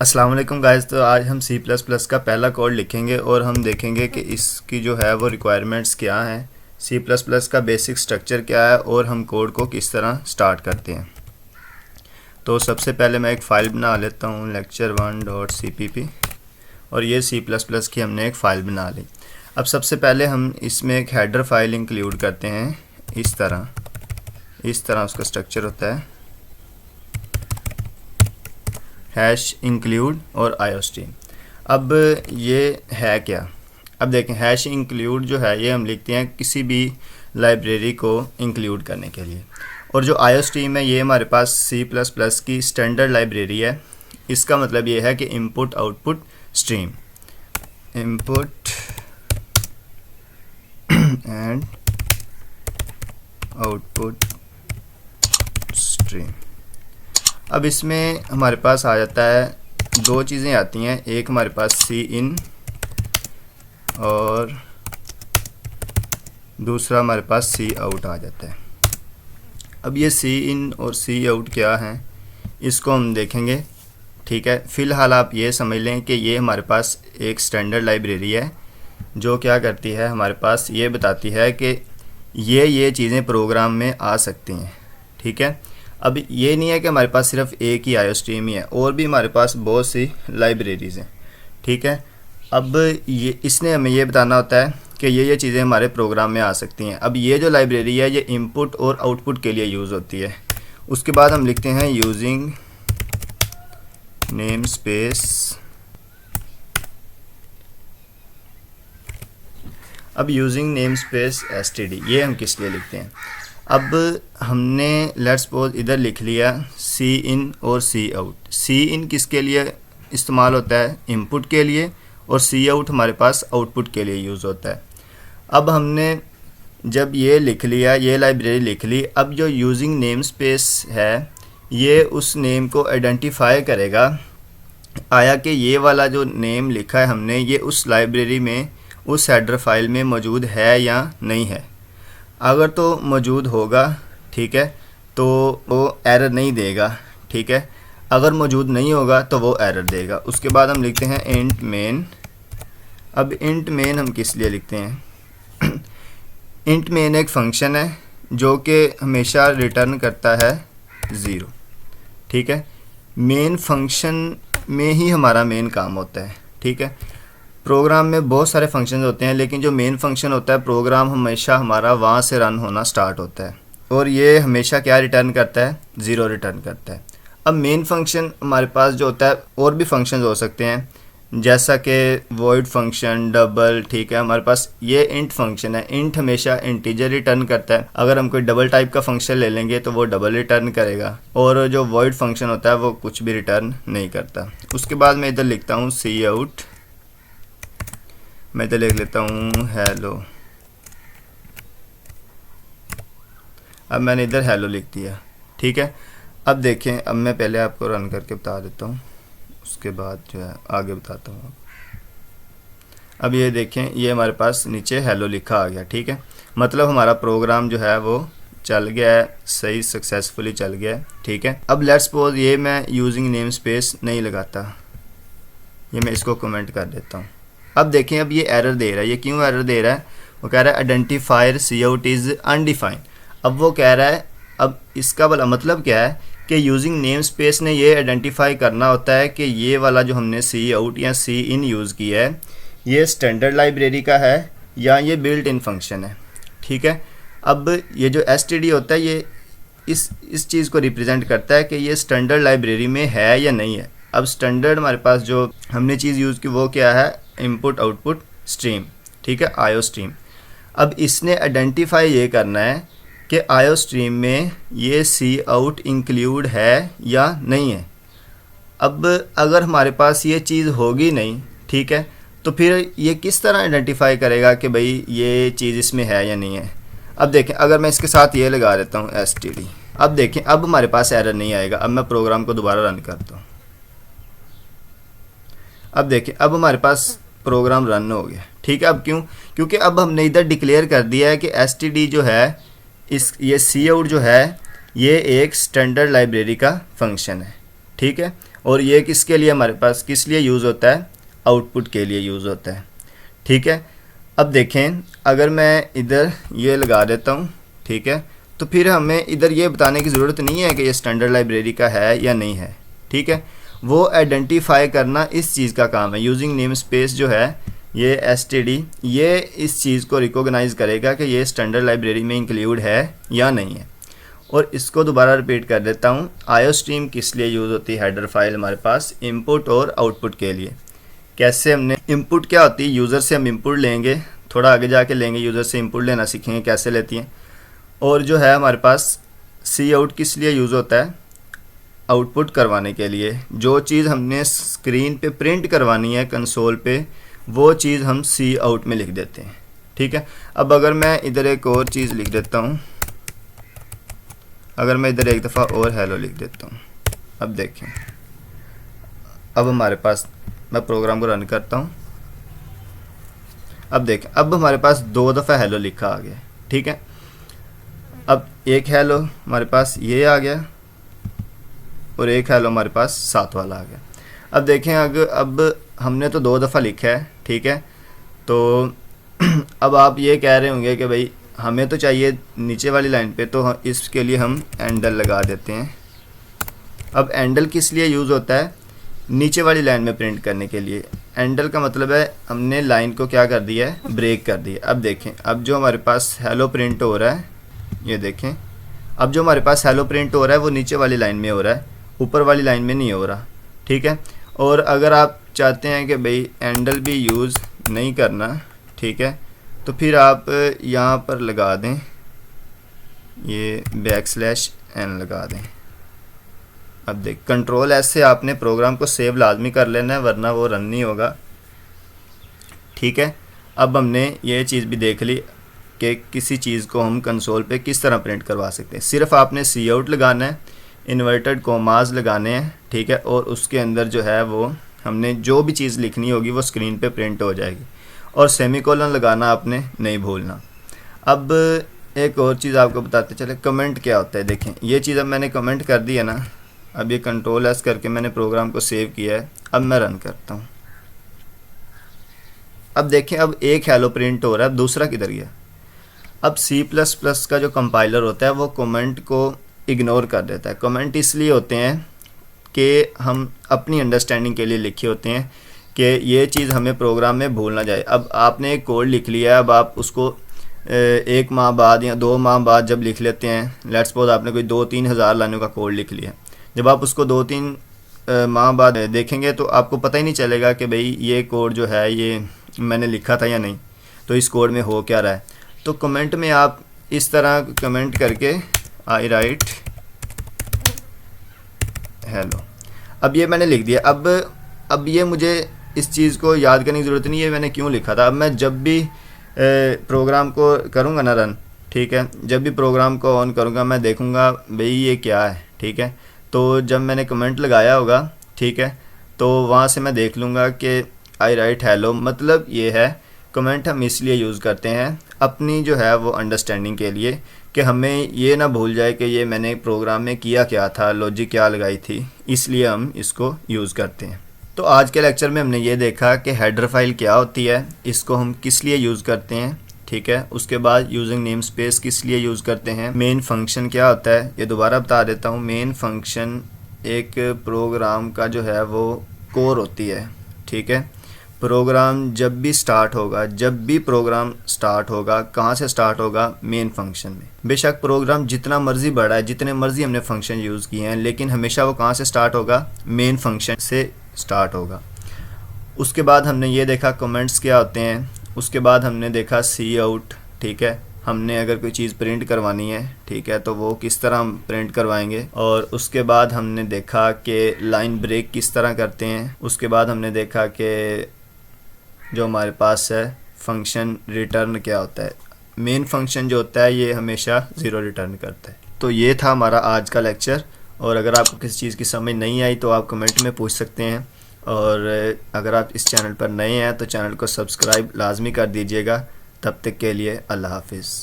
अस्सलाम वालेकुम गाइस। तो आज हम सी प्लस प्लस का पहला कोड लिखेंगे और हम देखेंगे कि इसकी जो है वो रिक्वायरमेंट्स क्या हैं, सी प्लस प्लस का बेसिक स्ट्रक्चर क्या है और हम कोड को किस तरह स्टार्ट करते हैं। तो सबसे पहले मैं एक फ़ाइल बना लेता हूँ lecture1.cpp और ये सी प्लस प्लस की हमने एक फ़ाइल बना ली। अब सबसे पहले हम इसमें एक हेडर फाइल इंक्लूड करते हैं। इस तरह उसका स्ट्रक्चर होता है, हैश इंक्लूड और आयोस्ट्रीम। अब ये है क्या, अब देखें हैश इंक्लूड जो है ये हम लिखते हैं किसी भी लाइब्रेरी को इंक्लूड करने के लिए, और जो आयोस्ट्रीम है ये हमारे पास सी प्लस प्लस की स्टैंडर्ड लाइब्रेरी है। इसका मतलब ये है कि input output stream, input and output stream. अब इसमें हमारे पास आ जाता है दो चीज़ें आती हैं, एक हमारे पास सी इन और दूसरा हमारे पास सी आउट आ जाता है। अब ये सी इन और सी आउट क्या हैं इसको हम देखेंगे, ठीक है। फ़िलहाल आप ये समझ लें कि ये हमारे पास एक स्टैंडर्ड लाइब्रेरी है जो क्या करती है, हमारे पास ये बताती है कि ये चीज़ें प्रोग्राम में आ सकती हैं, ठीक है। अब ये नहीं है कि हमारे पास सिर्फ एक ही आयोस्ट्रीम ही है, और भी हमारे पास बहुत सी लाइब्रेरीज़ हैं, ठीक है। अब ये इसने हमें ये बताना होता है कि ये चीज़ें हमारे प्रोग्राम में आ सकती हैं। अब ये जो लाइब्रेरी है ये इनपुट और आउटपुट के लिए यूज़ होती है। उसके बाद हम लिखते हैं यूजिंग नेम स्पेस। अब यूजिंग नेम स्पेस std ये हम किस लिए लिखते हैं। अब हमने लेट्स सपोज इधर लिख लिया सी इन और सी आउट। सी इन किसके लिए इस्तेमाल होता है, इनपुट के लिए, और सी आउट हमारे पास आउटपुट के लिए यूज़ होता है। अब हमने जब ये लिख लिया, ये लाइब्रेरी लिख ली, अब जो यूजिंग नेम स्पेस है ये उस नेम को आइडेंटिफाई करेगा, आया कि ये वाला जो नेम लिखा है हमने ये उस लाइब्रेरी में, उस हेडर फाइल में मौजूद है या नहीं है। अगर तो मौजूद होगा, ठीक है, तो वो एरर नहीं देगा, ठीक है। अगर मौजूद नहीं होगा तो वो एरर देगा। उसके बाद हम लिखते हैं इंट मेन। अब इंट मेन हम किस लिए लिखते हैं इंट मेन एक फंक्शन है जो कि हमेशा रिटर्न करता है 0, ठीक है। मेन फंक्शन में ही हमारा मेन काम होता है, ठीक है। प्रोग्राम में बहुत सारे फंक्शन होते हैं लेकिन जो मेन फंक्शन होता है प्रोग्राम हमेशा हमारा वहाँ से रन होना स्टार्ट होता है, और ये हमेशा क्या रिटर्न करता है, 0 रिटर्न करता है। अब मेन फंक्शन हमारे पास जो होता है, और भी फंक्शन हो सकते हैं जैसा कि वॉइड फंक्शन, डबल, ठीक है। हमारे पास ये इंट फंक्शन है, इंट हमेशा इंटीजर रिटर्न करता है। अगर हम कोई डबल टाइप का फंक्शन ले लेंगे तो वो डबल रिटर्न करेगा, और जो वॉइड फंक्शन होता है वो कुछ भी रिटर्न नहीं करता। उसके बाद मैं इधर लिखता हूँ सी आउट, मैं इधर लिख लेता हूँ हेलो। अब मैंने इधर हेलो लिख दिया, ठीक है। अब देखें, अब मैं पहले आपको रन करके बता देता हूँ, उसके बाद जो है आगे बताता हूँ। अब ये देखें, ये हमारे पास नीचे हेलो लिखा आ गया, ठीक है। मतलब हमारा प्रोग्राम जो है वो चल गया है, सही सक्सेसफुली चल गया है, ठीक है। अब लेट्स सपोज ये मैं यूजिंग नेम स्पेस नहीं लगाता, ये मैं इसको कमेंट कर देता हूँ। अब देखें, अब ये एरर दे रहा है। ये क्यों एरर दे रहा है, वो कह रहा है identifier cout is undefined. अब वो कह रहा है, अब इसका वाला मतलब क्या है कि यूजिंग नेम स्पेस ने ये आइडेंटिफाई करना होता है कि ये वाला जो हमने सी आउट या सी इन यूज़ किया है ये स्टैंडर्ड लाइब्रेरी का है या ये बिल्ट इन फंक्शन है, ठीक है। अब ये जो std होता है ये इस चीज़ को रिप्रेजेंट करता है कि ये स्टैंडर्ड लाइब्रेरी में है या नहीं है। अब स्टैंडर्ड हमारे पास जो हमने चीज़ यूज़ की वो क्या है, इनपुट आउटपुट स्ट्रीम, ठीक है, आयो स्ट्रीम। अब इसने आइडेंटिफाई ये करना है कि आयो स्ट्रीम में ये सी आउट इंक्लूड है या नहीं है। अब अगर हमारे पास ये चीज़ होगी नहीं, ठीक है, तो फिर ये किस तरह आइडेंटिफाई करेगा कि भाई ये चीज़ इसमें है या नहीं है। अब देखें, अगर मैं इसके साथ ये लगा देता हूँ std, अब देखें, अब हमारे पास एरर नहीं आएगा। अब मैं प्रोग्राम को दोबारा रन करता हूँ। अब देखें, अब हमारे पास प्रोग्राम रन हो गया, ठीक है। अब क्यों, क्योंकि अब हमने इधर डिक्लेयर कर दिया है कि std जो है ये सी आउट जो है ये एक स्टैंडर्ड लाइब्रेरी का फंक्शन है, ठीक है। और ये किसके लिए हमारे पास किस लिए यूज़ होता है, आउटपुट के लिए यूज़ होता है। ठीक है, अब देखें अगर मैं इधर ये लगा देता हूँ, ठीक है, तो फिर हमें इधर ये बताने की ज़रूरत नहीं है कि ये स्टैंडर्ड लाइब्रेरी का है या नहीं है। ठीक है, वो आइडेंटिफाई करना इस चीज़ का काम है। यूजिंग नेम स्पेस जो है ये std, ये इस चीज़ को रिकॉग्नाइज़ करेगा कि ये स्टैंडर्ड लाइब्रेरी में इंक्लूड है या नहीं है। और इसको दोबारा रिपीट कर देता हूँ। आईओस्ट्रीम किस लिए यूज़ होती है, हेडर फाइल हमारे पास इनपुट और आउटपुट के लिए। कैसे हमने इनपुट क्या होती है, यूज़र से हम इनपुट लेंगे, थोड़ा आगे जाके लेंगे, यूज़र से इनपुट लेना सीखेंगे कैसे लेती हैं। और जो है हमारे पास सी आउट किस लिए यूज़ होता है, आउटपुट करवाने के लिए। जो चीज़ हमने स्क्रीन पे प्रिंट करवानी है कंसोल पे, वो चीज़ हम सी आउट में लिख देते हैं। ठीक है, अब अगर मैं इधर एक और चीज़ लिख देता हूँ, अगर मैं इधर एक दफ़ा और हेलो लिख देता हूँ, अब देखें, अब हमारे पास, मैं प्रोग्राम को रन करता हूँ, अब देखें, अब हमारे पास 2 दफ़ा हेलो लिखा आ गया। ठीक है, अब एक हेलो हमारे पास ये आ गया और एक हेलो हमारे पास साथ वाला आ गया। अब देखें अब हमने तो 2 दफ़ा लिखा है। ठीक है, तो अब आप ये कह रहे होंगे कि भाई हमें तो चाहिए नीचे वाली लाइन पे, तो इसके लिए हम एंडल लगा देते हैं। अब एंडल किस लिए यूज़ होता है, नीचे वाली लाइन में प्रिंट करने के लिए। एंडल का मतलब है हमने लाइन को क्या कर दिया है, ब्रेक कर दिया। अब देखें, अब जो हमारे पास हेलो प्रिंट हो रहा है, ये देखें, अब जो हमारे पास हेलो प्रिंट हो रहा है वो नीचे वाली लाइन में हो रहा है, ऊपर वाली लाइन में नहीं हो रहा। ठीक है, और अगर आप चाहते हैं कि भाई एंडल भी यूज़ नहीं करना, ठीक है, तो फिर आप यहाँ पर लगा दें, ये \n लगा दें। अब देख, कंट्रोल एस से आपने प्रोग्राम को सेव लाजमी कर लेना है, वरना वो रन नहीं होगा। ठीक है, अब हमने ये चीज़ भी देख ली कि किसी चीज़ को हम कंसोल पे किस तरह प्रिंट करवा सकते हैं। सिर्फ आपने सी आउट लगाना है, इन्वर्टेड कोमास लगाने हैं। ठीक है, और उसके अंदर जो है वो हमने जो भी चीज़ लिखनी होगी वो स्क्रीन पे प्रिंट हो जाएगी, और सेमीकोलन लगाना आपने नहीं भूलना। अब एक और चीज़ आपको बताते चले, कमेंट क्या होता है। देखें, ये चीज़ अब मैंने कमेंट कर दी है ना, अब ये कंट्रोल एस करके मैंने प्रोग्राम को सेव किया है। अब मैं रन करता हूँ, अब देखें, अब एक हेलो प्रिंट हो रहा है, अब दूसरा किधर गया। अब C++ का जो कंपाइलर होता है वो कमेंट को इग्नोर कर देता है। कमेंट इसलिए होते हैं कि हम अपनी अंडरस्टैंडिंग के लिए लिखे होते हैं कि ये चीज़ हमें प्रोग्राम में भूल ना जाए। अब आपने एक कोड लिख लिया है, अब आप उसको 1 माह बाद या 2 माह बाद जब लिख लेते हैं, लेट्स सपोज आपने कोई 2-3 हज़ार लाइनों का कोड लिख लिया, जब आप उसको 2-3 माह बाद देखेंगे तो आपको पता ही नहीं चलेगा कि भाई ये कोड जो है ये मैंने लिखा था या नहीं, तो इस कोड में हो क्या रहा है। तो कमेंट में आप इस तरह कमेंट करके आई राइट हेलो, अब ये मैंने लिख दिया। अब ये मुझे इस चीज़ को याद करने की ज़रूरत नहीं है मैंने क्यों लिखा था। अब मैं जब भी प्रोग्राम को करूँगा ना रन, ठीक है, जब भी प्रोग्राम को ऑन करूँगा मैं देखूँगा भाई ये क्या है। ठीक है, तो जब मैंने कमेंट लगाया होगा, ठीक है, तो वहाँ से मैं देख लूँगा कि आई राइट हेलो, मतलब ये है। कमेंट हम इसलिए यूज़ करते हैं अपनी जो है वो अंडरस्टैंडिंग के लिए, कि हमें ये ना भूल जाए कि ये मैंने प्रोग्राम में किया क्या था, लॉजिक क्या लगाई थी, इसलिए हम इसको यूज़ करते हैं। तो आज के लेक्चर में हमने ये देखा कि हेडर फाइल क्या होती है, इसको हम किस लिए यूज़ करते हैं। ठीक है, उसके बाद यूजिंग नेम स्पेस किस लिए यूज़ करते हैं, मेन फंक्शन क्या होता है, ये दोबारा बता देता हूँ। मेन फंक्शन एक प्रोग्राम का जो है वो कोर होती है। ठीक है, प्रोग्राम जब भी स्टार्ट होगा, जब भी प्रोग्राम स्टार्ट होगा, कहाँ से स्टार्ट होगा, मेन फंक्शन में। बेशक प्रोग्राम जितना मर्जी बड़ा है, जितने मर्जी हमने फंक्शन यूज़ किए हैं, लेकिन हमेशा वो कहाँ से स्टार्ट होगा, मेन फंक्शन से स्टार्ट होगा। उसके बाद हमने ये देखा कमेंट्स क्या होते हैं, उसके बाद हमने देखा सी आउट। ठीक है, हमने अगर कोई चीज़ प्रिंट करवानी है, ठीक है, तो वो किस तरह हम प्रिंट करवाएंगे। और उसके बाद हमने देखा कि लाइन ब्रेक किस तरह करते हैं। उसके बाद हमने देखा कि जो हमारे पास है फंक्शन रिटर्न क्या होता है। मेन फंक्शन जो होता है ये हमेशा 0 रिटर्न करता है। तो ये था हमारा आज का लेक्चर, और अगर आपको किसी चीज़ की समझ नहीं आई तो आप कमेंट में पूछ सकते हैं। और अगर आप इस चैनल पर नए हैं तो चैनल को सब्सक्राइब लाजमी कर दीजिएगा। तब तक के लिए अल्लाह हाफिज़।